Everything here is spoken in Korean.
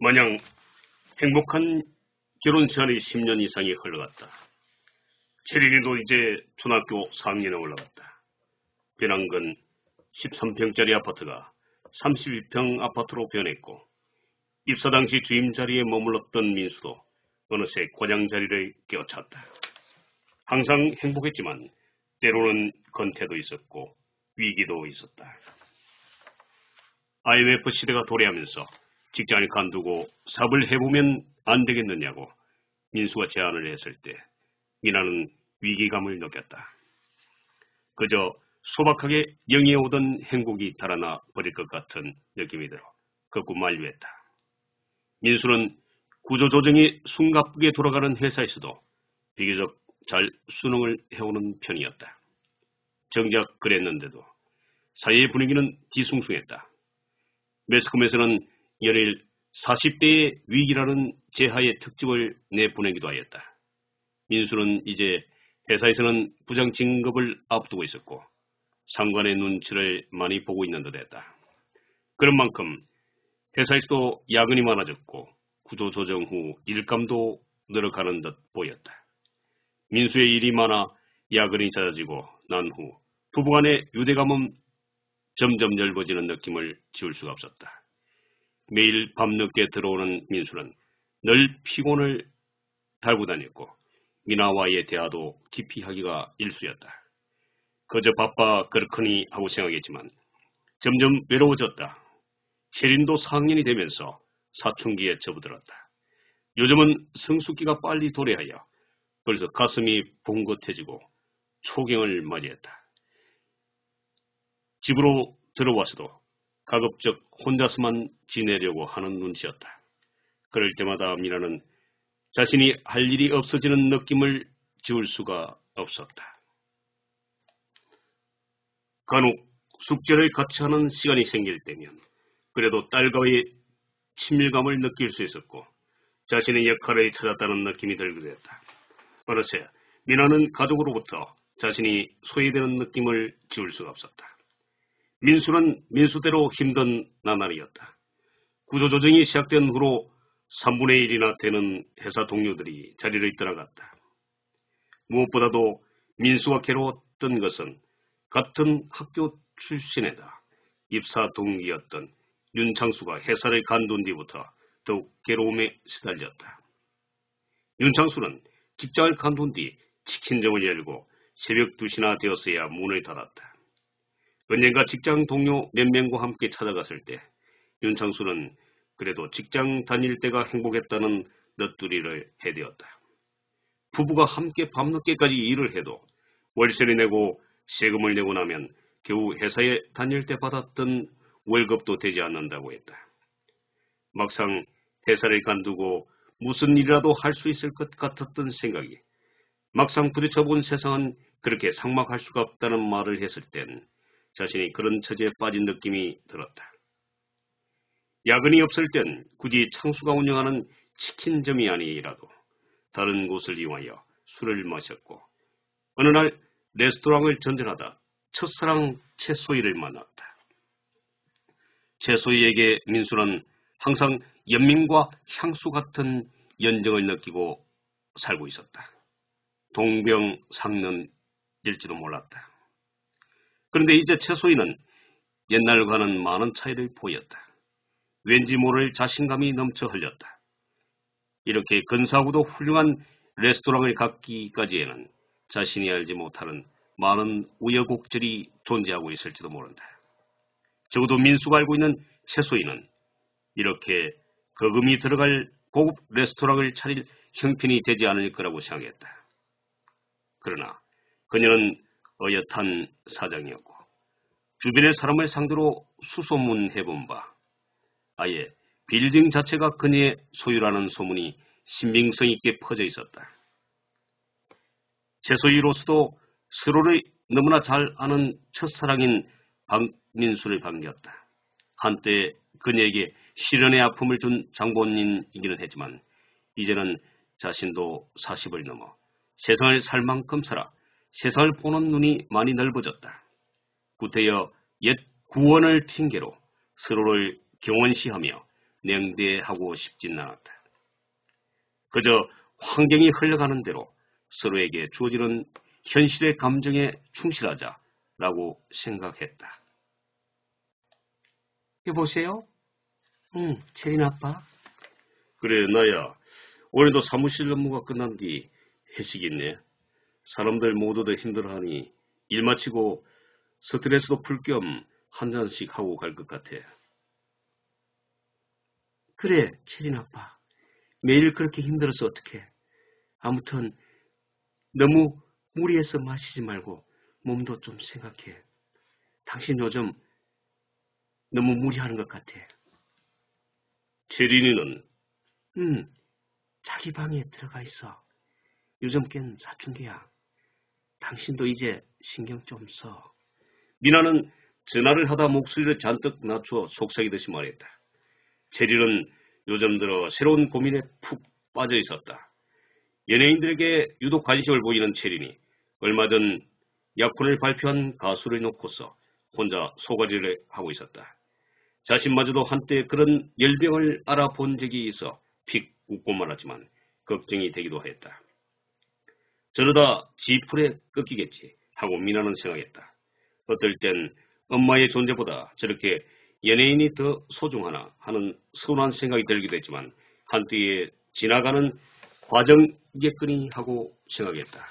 마냥 행복한 결혼 생활이 10년 이상이 흘러갔다. 체린이도 이제 초등학교 4학년에 올라갔다. 변한 건 13평짜리 아파트가 32평 아파트로 변했고, 입사 당시 주임 자리에 머물렀던 민수도 어느새 과장 자리를 꿰찼다. 항상 행복했지만 때로는 건태도 있었고 위기도 있었다. IMF 시대가 도래하면서 직장을 간두고 사업을 해보면 안 되겠느냐고 민수가 제안을 했을 때 미나는 위기감을 느꼈다. 그저 소박하게 영위해오던 행복이 달아나 버릴 것 같은 느낌이 들어 극구 만류했다. 민수는 구조조정이 숨가쁘게 돌아가는 회사에서도 비교적 잘 순응을 해오는 편이었다. 정작 그랬는데도 사회의 분위기는 뒤숭숭했다. 매스컴에서는 연일 40대의 위기라는 제하의 특집을 내보내기도 하였다. 민수는 이제 회사에서는 부장 진급을 앞두고 있었고 상관의 눈치를 많이 보고 있는 듯했다. 그런 만큼 회사에서도 야근이 많아졌고 구조조정 후 일감도 늘어가는 듯 보였다. 민수의 일이 많아 야근이 잦아지고 난 후 부부간의 유대감은 점점 넓어지는 느낌을 지울 수가 없었다. 매일 밤늦게 들어오는 민수는 늘 피곤을 달고 다녔고 미나와의 대화도 깊이 하기가 일쑤였다. 그저 바빠 그렇거니 하고 생각했지만 점점 외로워졌다. 체린도 4학년이 되면서 사춘기에 접어들었다. 요즘은 성숙기가 빨리 도래하여 벌써 가슴이 봉긋해지고 초경을 맞이했다. 집으로 들어와서도 가급적 혼자서만 지내려고 하는 눈치였다. 그럴 때마다 미나는 자신이 할 일이 없어지는 느낌을 지울 수가 없었다. 간혹 숙제를 같이 하는 시간이 생길 때면 그래도 딸과의 친밀감을 느낄 수 있었고 자신의 역할을 찾았다는 느낌이 들기도 했다. 어느새 미나는 가족으로부터 자신이 소외되는 느낌을 지울 수가 없었다. 민수는 민수대로 힘든 나날이었다. 구조조정이 시작된 후로 3분의 1이나 되는 회사 동료들이 자리를 떠나갔다. 무엇보다도 민수가 괴로웠던 것은 같은 학교 출신에다 입사 동기였던 윤창수가 회사를 간둔 뒤부터 더욱 괴로움에 시달렸다. 윤창수는 직장을 간둔 뒤 치킨점을 열고 새벽 2시나 되었어야 문을 닫았다. 언젠가 직장 동료 몇 명과 함께 찾아갔을 때 윤창수는 그래도 직장 다닐 때가 행복했다는 넋두리를 해대었다. 부부가 함께 밤늦게까지 일을 해도 월세를 내고 세금을 내고 나면 겨우 회사에 다닐 때 받았던 월급도 되지 않는다고 했다. 막상 회사를 간두고 무슨 일이라도 할 수 있을 것 같았던 생각이 막상 부딪혀본 세상은 그렇게 삭막할 수가 없다는 말을 했을 땐 자신이 그런 처지에 빠진 느낌이 들었다. 야근이 없을 땐 굳이 창수가 운영하는 치킨점이 아니라도 다른 곳을 이용하여 술을 마셨고 어느 날 레스토랑을 전전하다 첫사랑 채소이를 만났다. 채소이에게 민수는 항상 연민과 향수 같은 연정을 느끼고 살고 있었다. 동병상련일지도 몰랐다. 그런데 이제 채소이는 옛날과는 많은 차이를 보였다. 왠지 모를 자신감이 넘쳐 흘렸다. 이렇게 근사하고도 훌륭한 레스토랑을 갖기까지에는 자신이 알지 못하는 많은 우여곡절이 존재하고 있을지도 모른다. 적어도 민수가 알고 있는 채소이는 이렇게 거금이 들어갈 고급 레스토랑을 차릴 형편이 되지 않을 거라고 생각했다. 그러나 그녀는 어엿한 사장이었고 주변의 사람을 상대로 수소문해본 바 아예 빌딩 자체가 그녀의 소유라는 소문이 신빙성 있게 퍼져 있었다. 채소이로서도 서로를 너무나 잘 아는 첫사랑인 박민수를 반겼다. 한때 그녀에게 시련의 아픔을 준 장본인이기는 했지만 이제는 자신도 40을 넘어 세상을 살 만큼 살아 세상을 보는 눈이 많이 넓어졌다. 구태여 옛 구원을 핑계로 서로를 경원시하며 냉대하고 싶진 않았다. 그저 환경이 흘러가는 대로 서로에게 주어지는 현실의 감정에 충실하자라고 생각했다. 여보세요? 응, 체린 아빠? 그래, 나야. 오늘도 사무실 업무가 끝난 뒤 회식이 있네. 사람들 모두들 힘들어하니 일 마치고 스트레스도 풀 겸 한 잔씩 하고 갈 것 같아. 그래, 체린 아빠. 매일 그렇게 힘들어서 어떡해. 아무튼 너무 무리해서 마시지 말고 몸도 좀 생각해. 당신 요즘 너무 무리하는 것 같아. 체린이는? 자기 방에 들어가 있어. 요즘 깬 사춘기야. 당신도 이제 신경 좀 써. 미나는 전화를 하다 목소리를 잔뜩 낮춰 속삭이듯이 말했다. 체린은 요즘 들어 새로운 고민에 푹 빠져 있었다. 연예인들에게 유독 관심을 보이는 체린이 얼마 전 약혼을 발표한 가수를 놓고서 혼자 소가리를 하고 있었다. 자신마저도 한때 그런 열병을 알아본 적이 있어 픽 웃고 말았지만 걱정이 되기도 했다. 저러다 지풀에 꺾이겠지 하고 미나는 생각했다. 어떨 땐 엄마의 존재보다 저렇게 연예인이 더 소중하나 하는 서운한 생각이 들기도 했지만 한때에 지나가는 과정이겠거니 하고 생각했다.